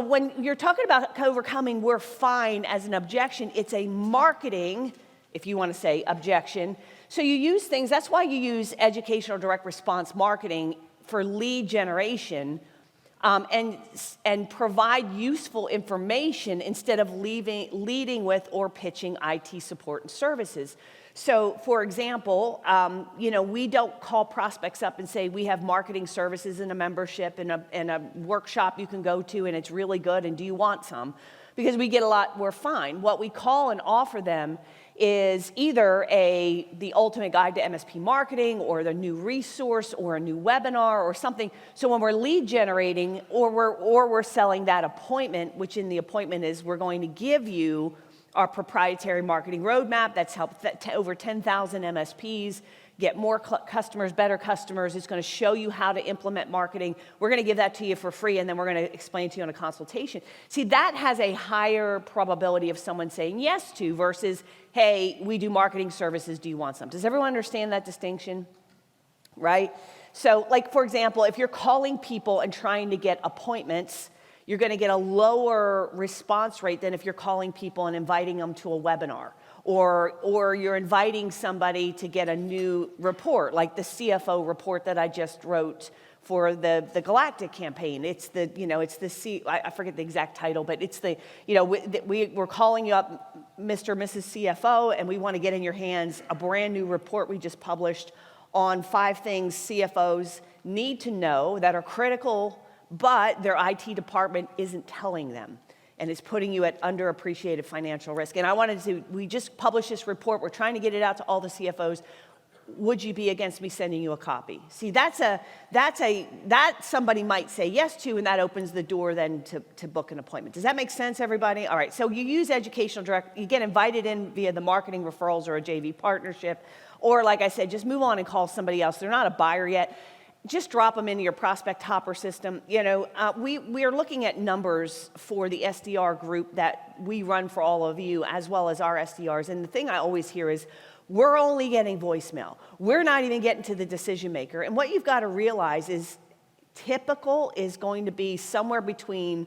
When you're talking about overcoming we're fine as an objection, it's a marketing, if you want to say objection. So you use things, that's why you use educational direct response marketing for lead generation, and provide useful information instead of leading with or pitching IT support and services. So, for example, we don't call prospects up and say we have marketing services and a membership and a workshop you can go to and it's really good and do you want some? Because we get a lot, we're fine. What we call and offer them is either the ultimate guide to MSP marketing or the new resource or a new webinar or something. So when we're lead generating or we're selling that appointment, which in the appointment is we're going to give you our proprietary marketing roadmap that's helped over 10,000 MSPs get more customers, better customers. It's going to show you how to implement marketing. We're going to give that to you for free, and then we're going to explain it to you in a consultation. See, that has a higher probability of someone saying yes to versus, hey, we do marketing services, do you want some? Does everyone understand that distinction? Right? So, like, for example, if you're calling people and trying to get appointments, you're going to get a lower response rate than if you're calling people and inviting them to a webinar. Or you're inviting somebody to get a new report, like the CFO report that I just wrote for the Galactic campaign. It's I forget the exact title, but it's we're calling you up, Mr. or Mrs. CFO, and we want to get in your hands a brand new report we just published on 5 things CFOs need to know that are critical, but their IT department isn't telling them. And it's putting you at underappreciated financial risk. And we just published this report. We're trying to get it out to all the CFOs. Would you be against me sending you a copy? See, that somebody might say yes to, and that opens the door then to book an appointment. Does that make sense, everybody? All right, so you use educational direct, you get invited in via the marketing referrals or a JV partnership, or like I said, just move on and call somebody else. They're not a buyer yet. Just drop them into your prospect hopper system. We are looking at numbers for the SDR group that we run for all of you, as well as our SDRs. And the thing I always hear is, we're only getting voicemail. We're not even getting to the decision maker. And what you've got to realize is typical is going to be somewhere between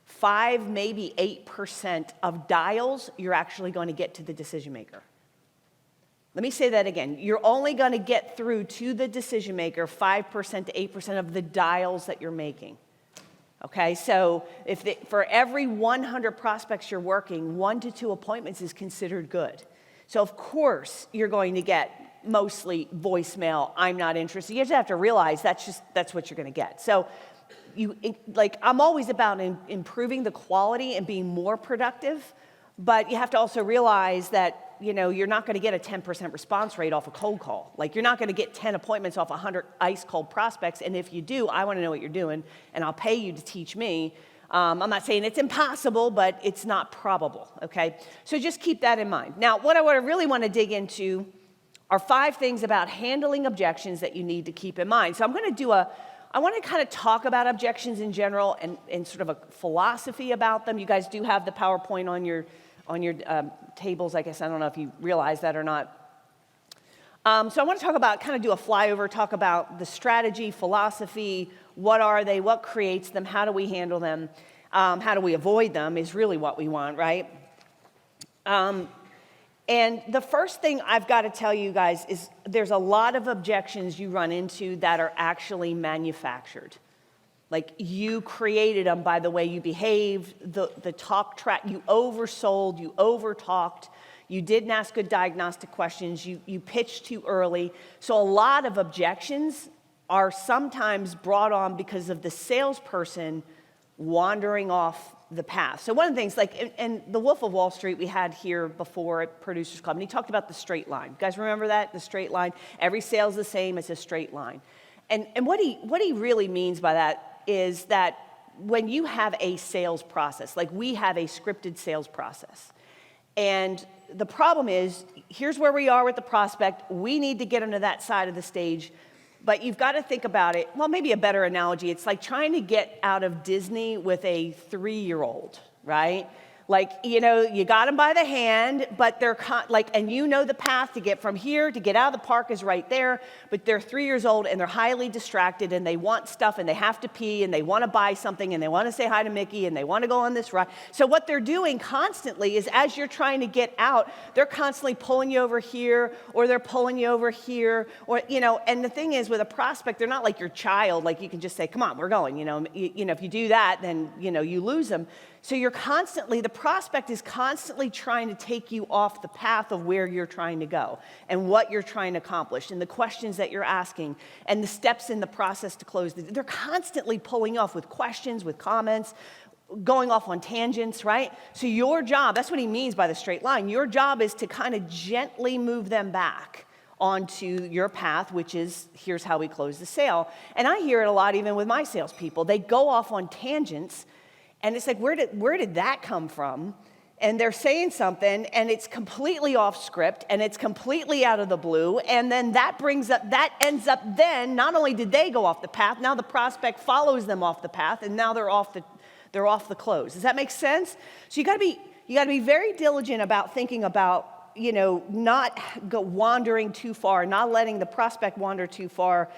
5, maybe 8% of dials you're actually going to get to the decision maker. Let me say that again. You're only going to get through to the decision maker 5% to 8% of the dials that you're making. Okay, so for every 100 prospects you're working, 1 to 2 appointments is considered good. So of course you're going to get mostly voicemail, I'm not interested. You just have to realize that's what you're going to get. So I'm always about improving the quality and being more productive, but you have to also realize that you're not going to get a 10% response rate off a cold call. Like, you're not going to get 10 appointments off 100 ice cold prospects. And if you do, I want to know what you're doing, and I'll pay you to teach me. I'm not saying it's impossible, but it's not probable, okay? So just keep that in mind. Now, what I really want to dig into are 5 things about handling objections that you need to keep in mind. So I want to kind of talk about objections in general and sort of a philosophy about them. You guys do have the PowerPoint on your tables, I guess. I don't know if you realize that or not. So I want to talk about, kind of do a flyover, talk about the strategy, philosophy, what are they, what creates them, how do we handle them, how do we avoid them is really what we want, right? And the first thing I've got to tell you guys is there's a lot of objections you run into that are actually manufactured. Like, you created them by the way you behaved, the talk track, you oversold, you overtalked, you didn't ask good diagnostic questions, you pitched too early. So a lot of objections are sometimes brought on because of the salesperson wandering off the path. So one of the things, like in the Wolf of Wall Street we had here before at Producers Club, and he talked about the straight line. You guys remember that? The straight line? Every sale's the same, it's a straight line. And what he really means by that is that when you have a sales process, like we have a scripted sales process, and the problem is, here's where we are with the prospect, we need to get them to that side of the stage, but you've got to think about it, well, maybe a better analogy, it's like trying to get out of Disney with a 3-year-old, right? Like, you got them by the hand, but they're and the path to get from here to get out of the park is right there, but they're 3 years old and they're highly distracted and they want stuff and they have to pee and they want to buy something and they want to say hi to Mickey and they want to go on this ride. So what they're doing constantly is, as you're trying to get out, they're constantly pulling you over here or they're pulling you over here, or, and the thing is, with a prospect, they're not like your child, like you can just say, come on, we're going, if you do that, then, you lose them. So the prospect is constantly trying to take you off the path of where you're trying to go and what you're trying to accomplish and the questions that you're asking and the steps in the process to close. They're constantly pulling off with questions, with comments, going off on tangents, right? So your job, that's what he means by the straight line. Your job is to kind of gently move them back onto your path, which is, here's how we close the sale. And I hear it a lot even with my salespeople. They go off on tangents. And it's like, where did that come from? And they're saying something, and it's completely off script, and it's completely out of the blue, and then that ends up then, not only did they go off the path, now the prospect follows them off the path, and now they're off the close. Does that make sense? So you got to be very diligent about thinking about, not wandering too far, not letting the prospect wander too far,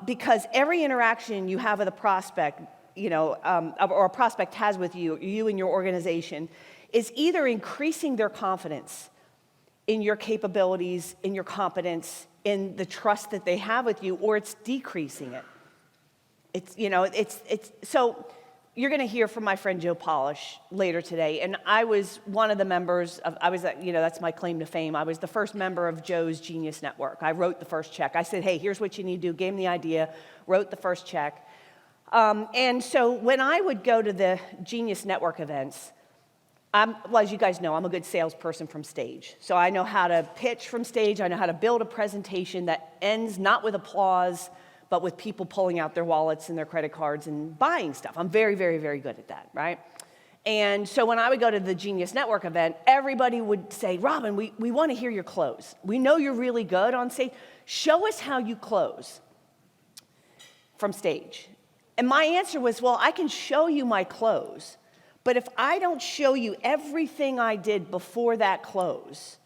because every interaction you have with a prospect, or a prospect has with you and your organization, is either increasing their confidence in your capabilities, in your competence, in the trust that they have with you, or it's decreasing it. So you're going to hear from my friend Joe Polish later today, and I was one of the members of, that's my claim to fame. I was the first member of Joe's Genius Network. I wrote the first check. I said, hey, here's what you need to do. Gave him the idea, wrote the first check. And so when I would go to the Genius Network events, as you guys know, I'm a good salesperson from stage. So I know how to pitch from stage. I know how to build a presentation that ends not with applause, but with people pulling out their wallets and their credit cards and buying stuff. I'm very, very, very good at that, right? And so when I would go to the Genius Network event, everybody would say, Robin, we want to hear your close. We know you're really good on stage. Show us how you close from stage. And my answer was, well, I can show you my close, but if I don't show you everything I did before that close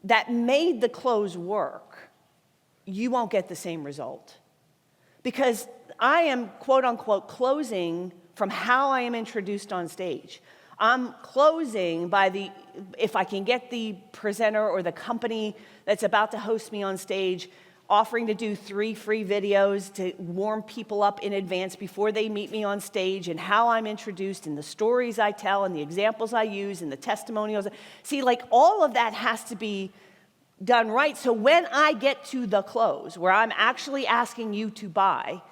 that made the close work, you won't get the same result. Because I am, quote unquote, closing from how I am introduced on stage. I'm closing if I can get the presenter or the company that's about to host me on stage offering to do 3 free videos to warm people up in advance before they meet me on stage, and how I'm introduced and the stories I tell and the examples I use and the testimonials. See, all of that has to be done right. So when I get to the close, where I'm actually asking you to buy,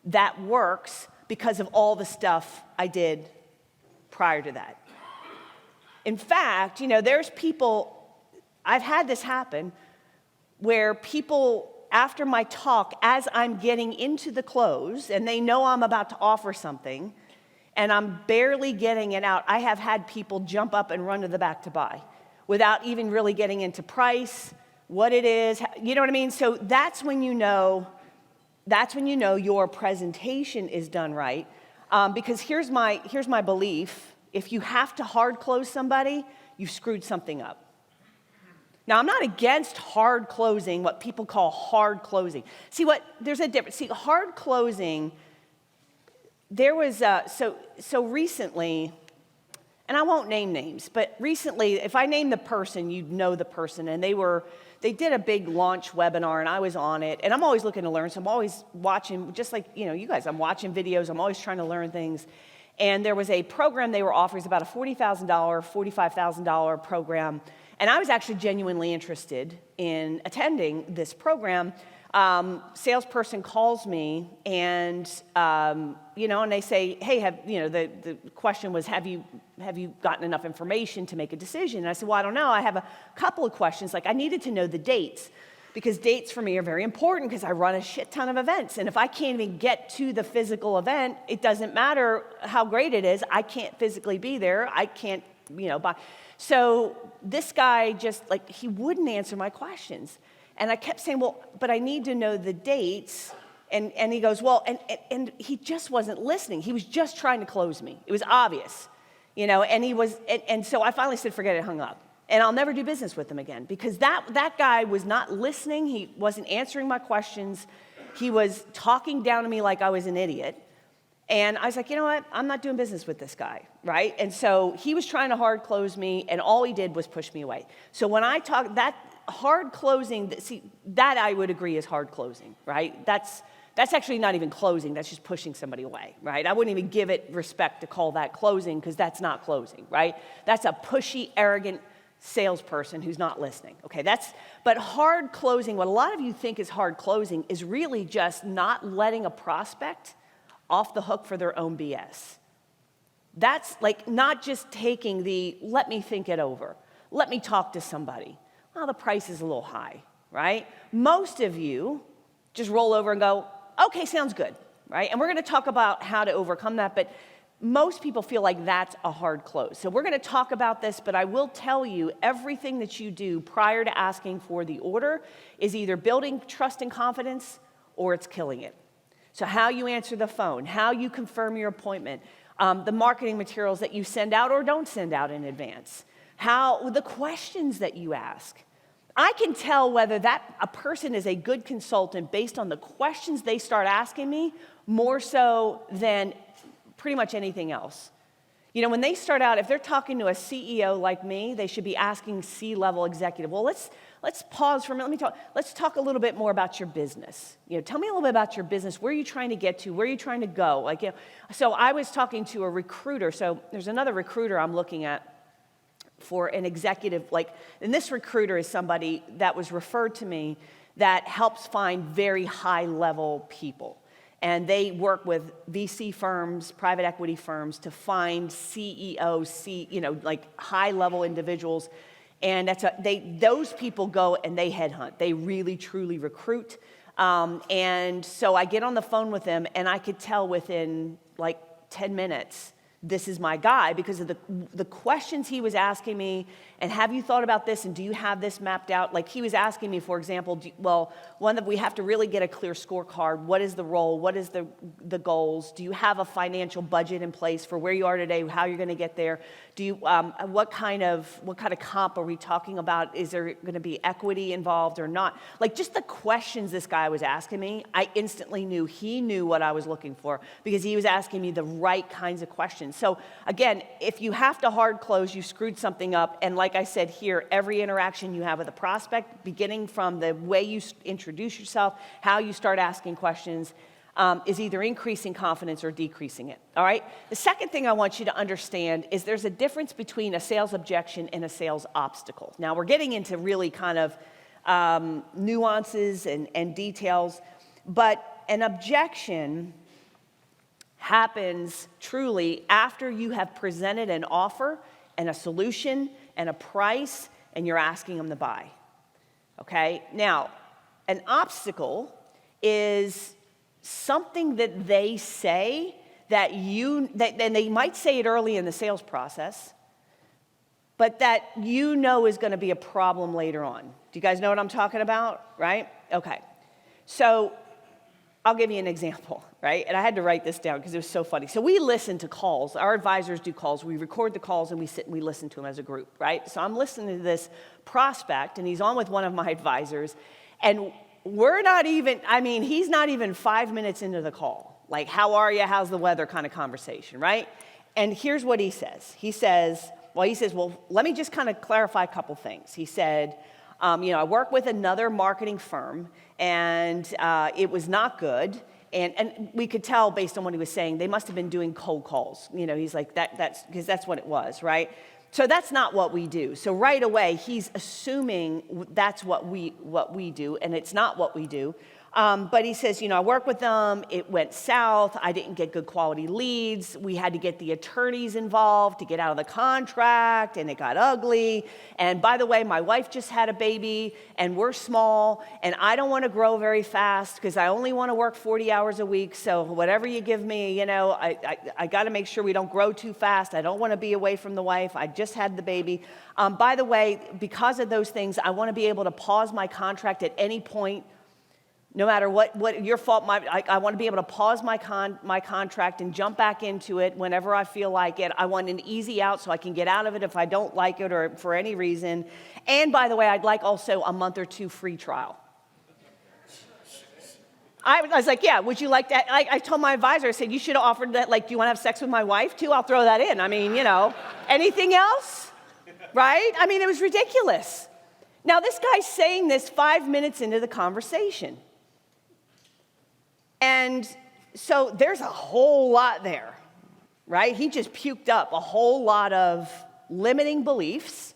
that works because of all the stuff I did prior to that. In fact, there's people, I've had this happen, where people, after my talk, as I'm getting into the close, and they know I'm about to offer something, and I'm barely getting it out, I have had people jump up and run to the back to buy without even really getting into price, what it is, you know what I mean? So that's when you know your presentation is done right. Because here's my belief: if you have to hard close somebody, you've screwed something up. Now, I'm not against hard closing, what people call hard closing. There's a difference. See, hard closing, there was, so recently, and I won't name names, but recently, if I name the person, you'd know the person, and they did a big launch webinar, and I was on it, and I'm always looking to learn, so I'm always watching, just like, you guys, I'm watching videos, I'm always trying to learn things, and there was a program they were offering, it was about a $40,000, $45,000 program, and I was actually genuinely interested in attending this program. Salesperson calls me, and and they say, "Hey, the question was, have you gotten enough information to make a decision?" And I said, "Well, I don't know. I have a couple of questions. I needed to know the dates, because dates for me are very important because I run a shit ton of events, and if I can't even get to the physical event, it doesn't matter how great it is. I can't physically be there. I can't, buy." So this guy just, he wouldn't answer my questions. And I kept saying, well, but I need to know the dates. And he goes, well, and he just wasn't listening. He was just trying to close me. It was obvious. and so I finally said, forget it, hung up. And I'll never do business with him again, because that guy was not listening. He wasn't answering my questions. He was talking down to me like I was an idiot. And I was like, you know what? I'm not doing business with this guy, right? And so he was trying to hard close me, and all he did was push me away. So when I talk, that hard closing, that I would agree is hard closing, right? That's actually not even closing. That's just pushing somebody away, right? I wouldn't even give it respect to call that closing, because that's not closing, right? That's a pushy, arrogant salesperson who's not listening. Okay, but hard closing, what a lot of you think is hard closing, is really just not letting a prospect off the hook for their own BS. That's like not just taking let me think it over. Let me talk to somebody. Well, the price is a little high, right? Most of you just roll over and go, okay, sounds good, right? And we're going to talk about how to overcome that, but most people feel like that's a hard close. So we're going to talk about this, but I will tell you, everything that you do prior to asking for the order is either building trust and confidence or it's killing it. So how you answer the phone, how you confirm your appointment, the marketing materials that you send out or don't send out in advance, the questions that you ask. I can tell whether a person is a good consultant based on the questions they start asking me, more so than pretty much anything else. When they start out, if they're talking to a CEO like me, they should be asking C-level executive. Well, let's pause for a minute. Let's talk a little bit more about your business. Tell me a little bit about your business. Where are you trying to get to? Where are you trying to go? So I was talking to a recruiter. So there's another recruiter I'm looking at for an executive. And this recruiter is somebody that was referred to me that helps find very high-level people. And they work with VC firms, private equity firms, to find CEOs, high-level individuals. And those people go and they headhunt. They really, truly recruit. And so I get on the phone with them, and I could tell within 10 minutes, this is my guy, because of the questions he was asking me, and have you thought about this, and do you have this mapped out? He was asking me, for example, we have to really get a clear scorecard. What is the role? What is the goals? Do you have a financial budget in place for where you are today, how you're going to get there? Do you, what kind of comp are we talking about? Is there going to be equity involved or not? Just the questions this guy was asking me, I instantly knew he knew what I was looking for, because he was asking me the right kinds of questions. So again, if you have to hard close, you screwed something up. And like I said here, every interaction you have with a prospect, beginning from the way you introduce yourself, how you start asking questions, is either increasing confidence or decreasing it, all right? The second thing I want you to understand is there's a difference between a sales objection and a sales obstacle. Now, we're getting into really kind of nuances and details, but an objection happens truly after you have presented an offer and a solution and a price, and you're asking them to buy, okay? Now, an obstacle is something that they say and they might say it early in the sales process, but that is going to be a problem later on. Do you guys know what I'm talking about, right? Okay. So I'll give you an example, right? And I had to write this down because it was so funny. So we listen to calls. Our advisors do calls. We record the calls and we sit and we listen to them as a group, right? So I'm listening to this prospect, and he's on with one of my advisors, and he's not even 5 minutes into the call. How are you? How's the weather kind of conversation, right? And here's what he says. He says, let me just kind of clarify a couple things. He said, I work with another marketing firm, and it was not good. And we could tell based on what he was saying, they must have been doing cold calls. He's like, that's because that's what it was, right? So that's not what we do. So right away, he's assuming that's what we do, and it's not what we do. But he says, I work with them. It went south. I didn't get good quality leads. We had to get the attorneys involved to get out of the contract, and it got ugly. And by the way, my wife just had a baby, and we're small, and I don't want to grow very fast because I only want to work 40 hours a week. So whatever you give me, I got to make sure we don't grow too fast. I don't want to be away from the wife. I just had the baby. By the way, because of those things, I want to be able to pause my contract at any point No matter what your fault might, I want to be able to pause my contract and jump back into it whenever I feel like it. I want an easy out so I can get out of it if I don't like it or for any reason. And by the way, I'd like also a month or two free trial. I was like, yeah, would you like that? I told my advisor, I said, you should have offered that, like, do you want to have sex with my wife too? I'll throw that in. I mean, anything else? Right? I mean, it was ridiculous. Now, this guy's saying this 5 minutes into the conversation. And so there's a whole lot there, right? He just puked up a whole lot of limiting beliefs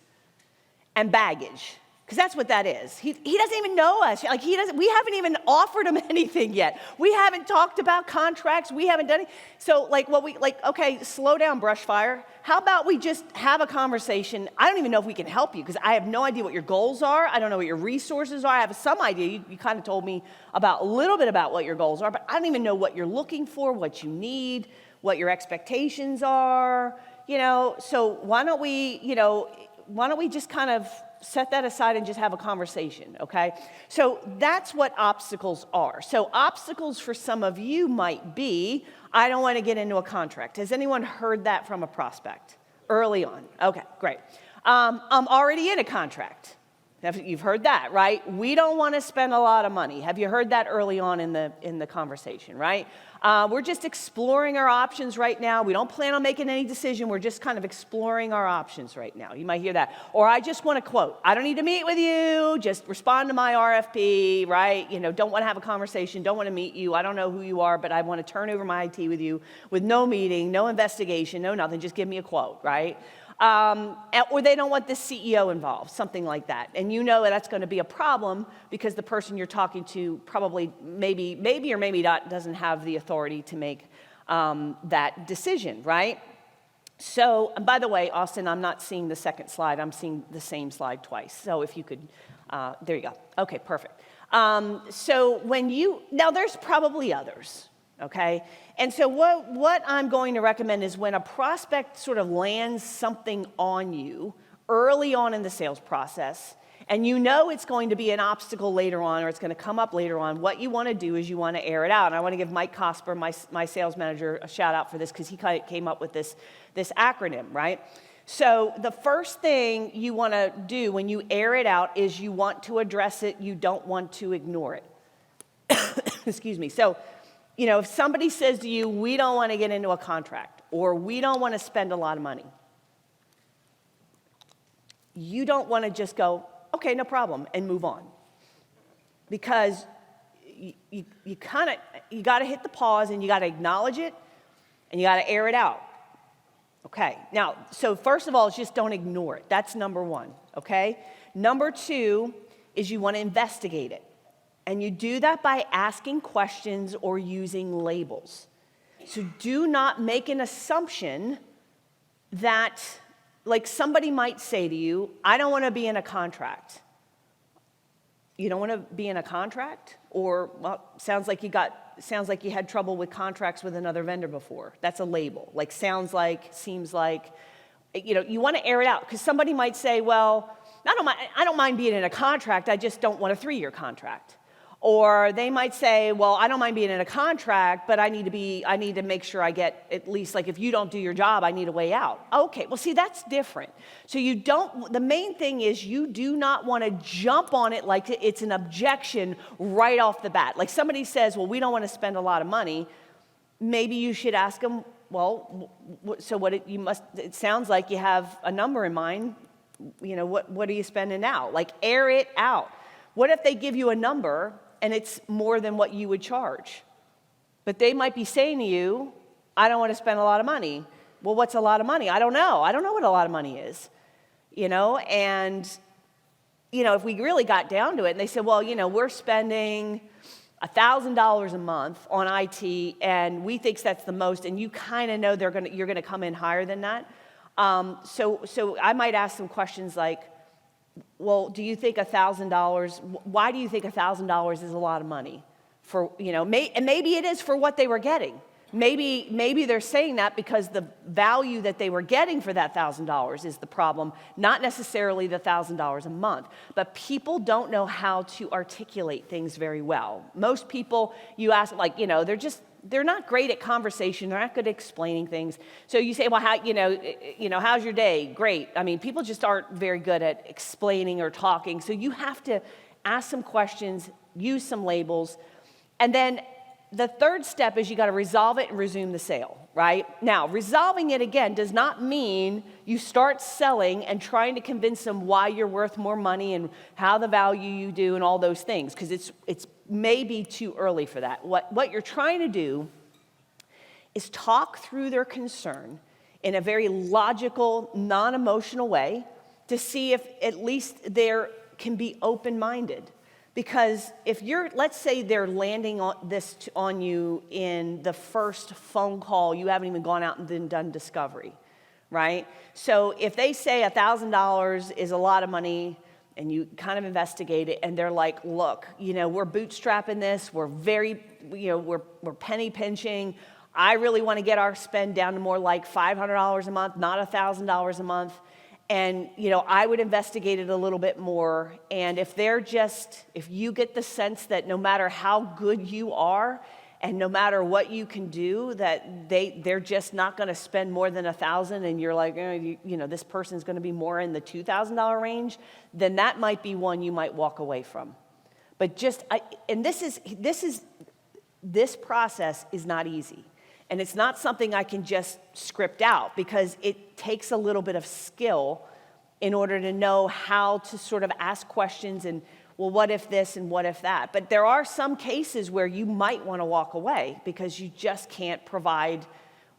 and baggage, because that's what that is. He doesn't even know us. Like, we haven't even offered him anything yet. We haven't talked about contracts. We haven't done it. So, okay, slow down, Brushfire. How about we just have a conversation? I don't even know if we can help you, because I have no idea what your goals are. I don't know what your resources are. I have some idea. You kind of told me a little bit about what your goals are, but I don't even know what you're looking for, what you need, what your expectations are. So why don't we just kind of set that aside and just have a conversation, okay? So that's what obstacles are. So obstacles for some of you might be, I don't want to get into a contract. Has anyone heard that from a prospect early on? Okay, great. I'm already in a contract. You've heard that, right? We don't want to spend a lot of money. Have you heard that early on in the conversation, right? We're just exploring our options right now. We don't plan on making any decision. We're just kind of exploring our options right now. You might hear that. Or I just want to quote, I don't need to meet with you. Just respond to my RFP, right? Don't want to have a conversation. Don't want to meet you. I don't know who you are, but I want to turn over my IT with you with no meeting, no investigation, no nothing. Just give me a quote, right? Or they don't want the CEO involved, something like that. And that's going to be a problem because the person you're talking to probably maybe or maybe not doesn't have the authority to make that decision, right? So, and by the way, Austin, I'm not seeing the second slide. I'm seeing the same slide twice. So if you could, there you go. Okay, perfect. So now there's probably others. Okay? And so what I'm going to recommend is when a prospect sort of lands something on you early on in the sales process, and it's going to be an obstacle later on or it's going to come up later on, what you want to do is you want to air it out. And I want to give Mike Cosper, my sales manager, a shout out for this because he kind of came up with this acronym, right? So the first thing you want to do when you air it out is you want to address it. You don't want to ignore it. Excuse me. So, if somebody says to you, we don't want to get into a contract, or we don't want to spend a lot of money, you don't want to just go, okay, no problem, and move on. Because you got to hit the pause, and you got to acknowledge it, and you got to air it out. Okay, now, so first of all, just don't ignore it. That's number one, okay? Number two is you want to investigate it. And you do that by asking questions or using labels. So do not make an assumption that, like somebody might say to you, I don't want to be in a contract. You don't want to be in a contract? Or, well, sounds like you had trouble with contracts with another vendor before. That's a label. Like sounds like, seems like, you want to air it out. Because somebody might say, well, I don't mind being in a contract, I just don't want a 3-year contract. Or they might say, well, I don't mind being in a contract, but I need to make sure I get at least, like, if you don't do your job, I need a way out. Okay, well, see, that's different. So the main thing is you do not want to jump on it like it's an objection right off the bat. Like somebody says, well, we don't want to spend a lot of money. Maybe you should ask them, well, so it sounds like you have a number in mind. What are you spending now? Like, air it out. What if they give you a number and it's more than what you would charge? But they might be saying to you, I don't want to spend a lot of money. Well, what's a lot of money? I don't know. I don't know what a lot of money is. And, if we really got down to it and they said, well, we're spending $1,000 a month on IT and we think that's the most, and you kind of know you're going to come in higher than that. So I might ask some questions like, well, do you think $1,000, why do you think $1,000 is a lot of money? And maybe it is for what they were getting. Maybe they're saying that because the value that they were getting for that $1,000 is the problem, not necessarily the $1,000 a month. But people don't know how to articulate things very well. Most people, you ask, like, they're not great at conversation. They're not good at explaining things. So you say, well, how's your day? Great. I mean, people just aren't very good at explaining or talking. So you have to ask some questions, use some labels, and then the third step is you got to resolve it and resume the sale, right? Now, resolving it again does not mean you start selling and trying to convince them why you're worth more money and how the value you do and all those things, because it's maybe too early for that. What you're trying to do is talk through their concern in a very logical, non-emotional way to see if at least they can be open-minded. Because if let's say they're landing on you in the first phone call, you haven't even gone out and then done discovery, right? So if they say $1,000 is a lot of money and you kind of investigate it and they're like, look, we're bootstrapping this, we're we're penny pinching. I really want to get our spend down to more like $500 a month, not $1,000 a month. And, I would investigate it a little bit more. And if you get the sense that no matter how good you are and no matter what you can do, that they're just not going to spend more than $1,000 and you're like, this person's going to be more in the $2,000 range, then that might be one you might walk away from. But this process is not easy. And it's not something I can just script out because it takes a little bit of skill in order to know how to sort of ask questions and, well, what if this and what if that? But there are some cases where you might want to walk away because you just can't provide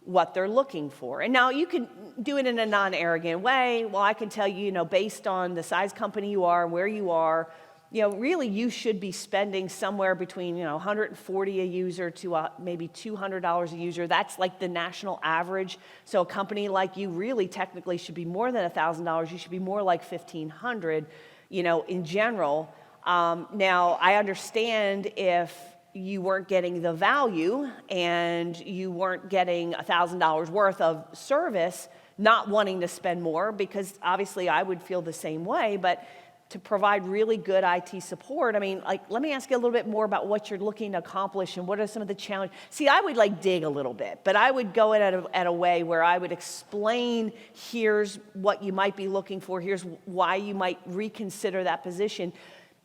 what they're looking for. And now you can do it in a non-arrogant way. Well, I can tell you, based on the size company you are, where you are, really you should be spending somewhere between, $140 a user to maybe $200 a user. That's like the national average. So a company like you really technically should be more than $1,000. You should be more like $1,500, in general. Now, I understand if you weren't getting the value and you weren't getting $1,000 worth of service, not wanting to spend more, because obviously I would feel the same way, but to provide really good IT support, let me ask you a little bit more about what you're looking to accomplish and what are some of the challenges. See, I would dig a little bit, but I would go in at a way where I would explain, here's what you might be looking for, here's why you might reconsider that position.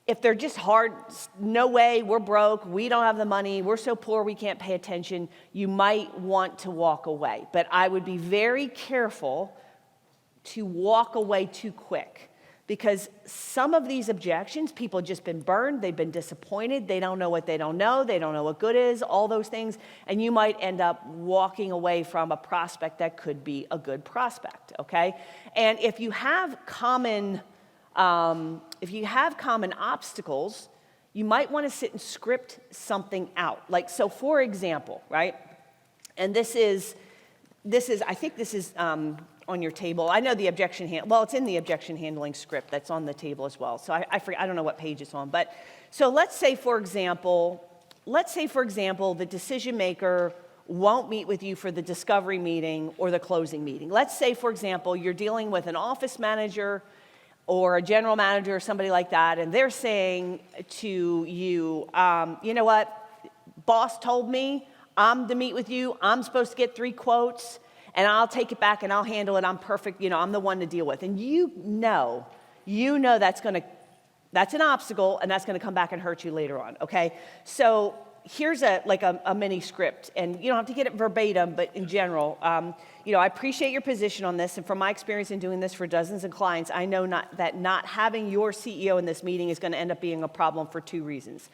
If they're just hard, no way, we're broke, we don't have the money, we're so poor we can't pay attention, you might want to walk away. But I would be very careful to walk away too quick. Because some of these objections, people have just been burned, they've been disappointed, they don't know what they don't know what good is, all those things, and you might end up walking away from a prospect that could be a good prospect, okay? And if you have common obstacles, you might want to sit and script something out. So for example, right, and this is I think this is on your table. I know the it's in the objection handling script that's on the table as well. So I forget, I don't know what page it's on. But so let's say, for example, the decision maker won't meet with you for the discovery meeting or the closing meeting. Let's say, for example, you're dealing with an office manager or a general manager or somebody like that, and they're saying to you, you know what, boss told me I'm to meet with you, I'm supposed to get 3 quotes, and I'll take it back and I'll handle it, I'm perfect, I'm the one to deal with. And you know that's an obstacle, and that's gonna come back and hurt you later on, okay? So here's a mini script, and you don't have to get it verbatim, but in general, I appreciate your position on this, and from my experience in doing this for dozens of clients, I know that not having your CEO in this meeting is gonna end up being a problem for 2 reasons.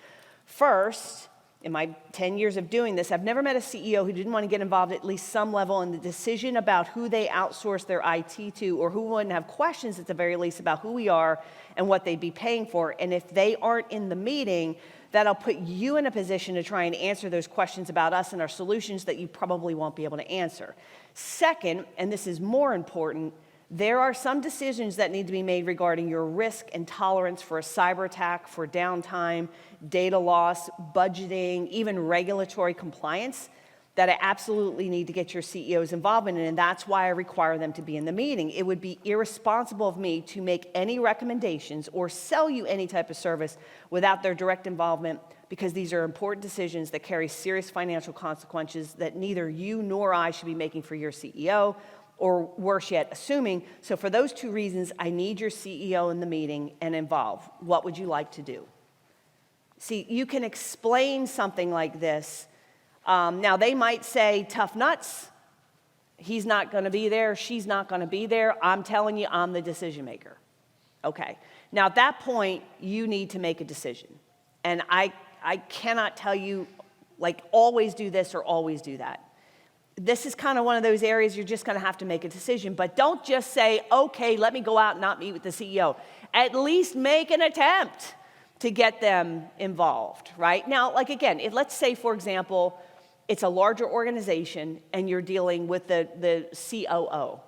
First, in my 10 years of doing this, I've never met a CEO who didn't want to get involved at least some level in the decision about who they outsource their IT to, or who wouldn't have questions at the very least about who we are and what they'd be paying for. And if they aren't in the meeting, that'll put you in a position to try and answer those questions about us and our solutions that you probably won't be able to answer. Second, and this is more important, there are some decisions that need to be made regarding your risk and tolerance for a cyber attack, for downtime, data loss, budgeting, even regulatory compliance. that I absolutely need to get your CEO's involvement in, and that's why I require them to be in the meeting. It would be irresponsible of me to make any recommendations or sell you any type of service without their direct involvement, because these are important decisions that carry serious financial consequences that neither you nor I should be making for your CEO, or worse yet, assuming. So for those two reasons, I need your CEO in the meeting and involved. What would you like to do? See, you can explain something like this. Now, they might say, tough nuts, he's not going to be there, she's not going to be there, I'm telling you, I'm the decision maker. Okay. Now, at that point, you need to make a decision. And I cannot tell you, like, always do this or always do that. This is kind of one of those areas you're just going to have to make a decision. But don't just say, okay, let me go out and not meet with the CEO. At least make an attempt to get them involved, right? Now, like, again, let's say, for example, it's a larger organization and you're dealing with the COO.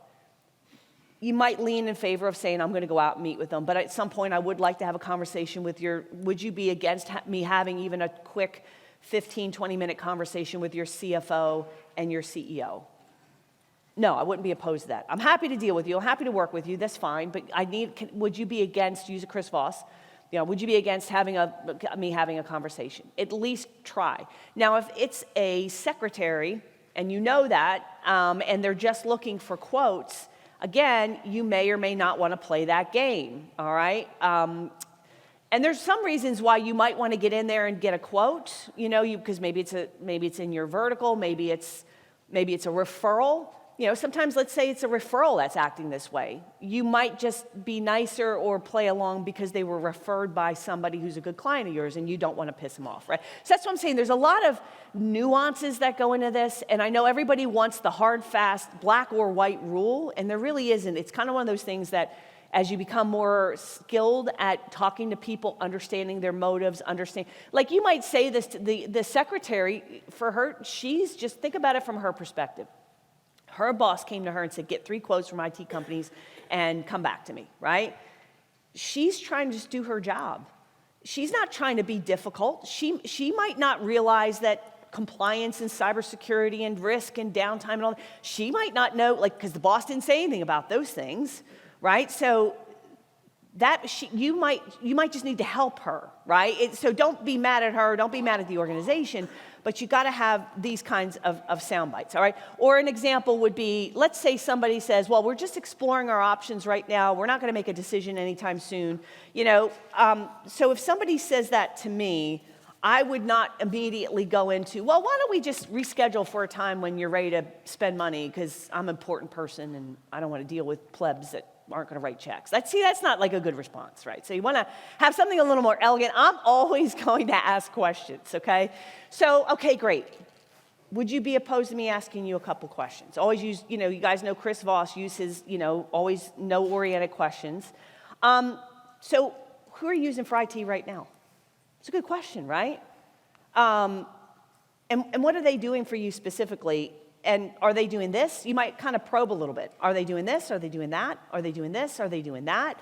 You might lean in favor of saying, I'm going to go out and meet with them, but at some point I would like to have a conversation with would you be against me having even a quick 15, 20-minute conversation with your CFO and your CEO? No, I wouldn't be opposed to that. I'm happy to deal with you, I'm happy to work with you, that's fine, but would you be against, use a Chris Voss, would you be against me having a conversation? At least try. Now, if it's a secretary, and you know that, and they're just looking for quotes, again, you may or may not want to play that game, all right? And there's some reasons why you might want to get in there and get a quote, because maybe it's in your vertical, maybe it's a referral. Sometimes let's say it's a referral that's acting this way. You might just be nicer or play along because they were referred by somebody who's a good client of yours and you don't want to piss them off, right? So that's what I'm saying. There's a lot of nuances that go into this, and I know everybody wants the hard, fast, black or white rule, and there really isn't. It's kind of one of those things that as you become more skilled at talking to people, understanding their motives, like you might say this to the secretary, for her, just think about it from her perspective. Her boss came to her and said, get 3 quotes from IT companies and come back to me, right? She's trying to just do her job. She's not trying to be difficult. She might not realize that compliance and cybersecurity and risk and downtime and all that, she might not know, because the boss didn't say anything about those things, right? So you might just need to help her, right? So don't be mad at her, don't be mad at the organization, but you got to have these kinds of sound bites, all right? Or an example would be, let's say somebody says, well, we're just exploring our options right now. We're not going to make a decision anytime soon. So if somebody says that to me, I would not immediately go into, well, why don't we just reschedule for a time when you're ready to spend money because I'm an important person and I don't want to deal with plebs that aren't going to write checks. That's not like a good response, right? So you want to have something a little more elegant. I'm always going to ask questions, okay? So, okay, great. Would you be opposed to me asking you a couple questions? Always use, you guys know Chris Voss uses, always no-oriented questions. So who are you using for IT right now? It's a good question, right? And what are they doing for you specifically? And are they doing this? You might kind of probe a little bit. Are they doing this? Are they doing that? Are they doing this? Are they doing that?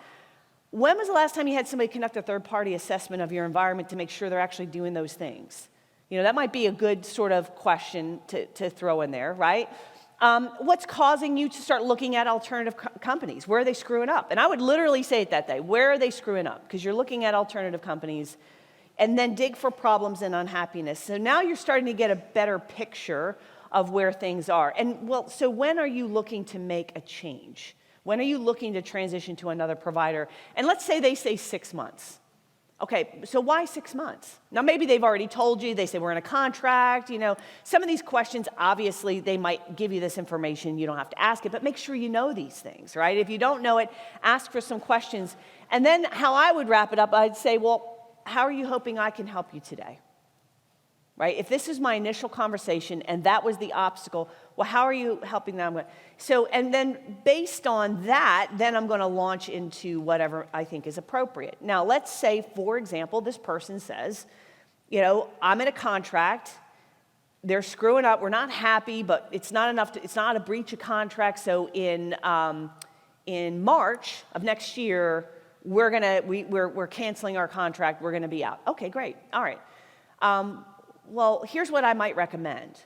When was the last time you had somebody conduct a third-party assessment of your environment to make sure they're actually doing those things? That might be a good sort of question to throw in there, right? What's causing you to start looking at alternative companies? Where are they screwing up? And I would literally say it that day. Where are they screwing up? Because you're looking at alternative companies, and then dig for problems and unhappiness. So now you're starting to get a better picture of where things are. And so when are you looking to make a change? When are you looking to transition to another provider? And let's say they say 6 months. Okay, so why 6 months? Now maybe they've already told you, they say we're in a contract, Some of these questions, obviously, they might give you this information, you don't have to ask it, but make sure you know these things, right? If you don't know it, ask for some questions. And then how I would wrap it up, I'd say, well, how are you hoping I can help you today? Right? If this is my initial conversation and that was the obstacle, well, how are you helping them? So, and then based on that, then I'm going to launch into whatever I think is appropriate. Now, let's say, for example, this person says, I'm in a contract, they're screwing up, we're not happy, but it's not enough, it's not a breach of contract, so in March of next year, we're canceling our contract, we're going to be out. Okay, great, all right. Well, here's what I might recommend.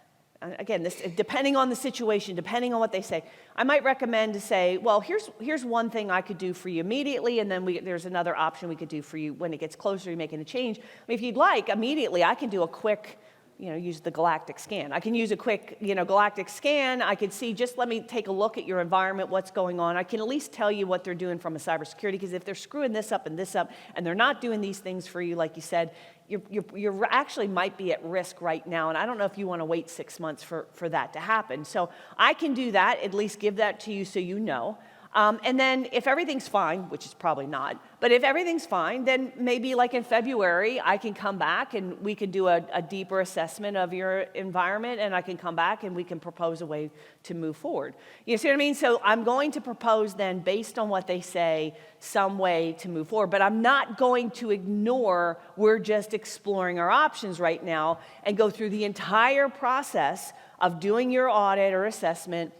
Again, this depending on the situation, depending on what they say, I might recommend to say, well, here's one thing I could do for you immediately, and then there's another option we could do for you when it gets closer, you're making a change. I mean, if you'd like, immediately I can do a quick, use the galactic scan. I can use a quick, galactic scan. I could see, just let me take a look at your environment, what's going on. I can at least tell you what they're doing from a cybersecurity, because if they're screwing this up, and they're not doing these things for you, like you said, you actually might be at risk right now, and I don't know if you want to wait 6 months for that to happen. So I can do that, at least give that to you so you know. And then if everything's fine, which is probably not, but if everything's fine, then maybe like in February, I can come back and we can do a deeper assessment of your environment, and I can come back and we can propose a way to move forward. You see what I mean? So I'm going to propose then, based on what they say, some way to move forward, but I'm not going to ignore, we're just exploring our options right now, and go through the entire process of doing your audit or assessment,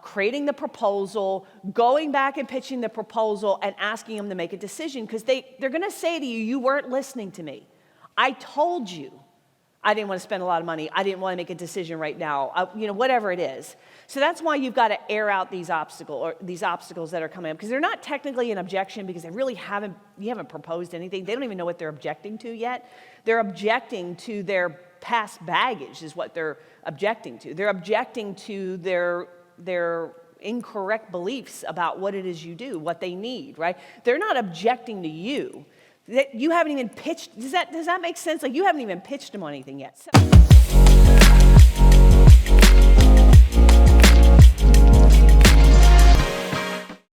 creating the proposal, going back and pitching the proposal, and asking them to make a decision, because they're going to say to you, you weren't listening to me. I told you I didn't want to spend a lot of money. I didn't want to make a decision right now, whatever it is. So that's why you've got to air out these obstacles that are coming up, because they're not technically an objection, because you haven't proposed anything. They don't even know what they're objecting to yet. They're objecting to their past baggage is what they're objecting to. They're objecting to their incorrect beliefs about what it is you do, what they need, right? They're not objecting to you. You haven't even pitched. Does that make sense? Like, you haven't even pitched them on anything yet. So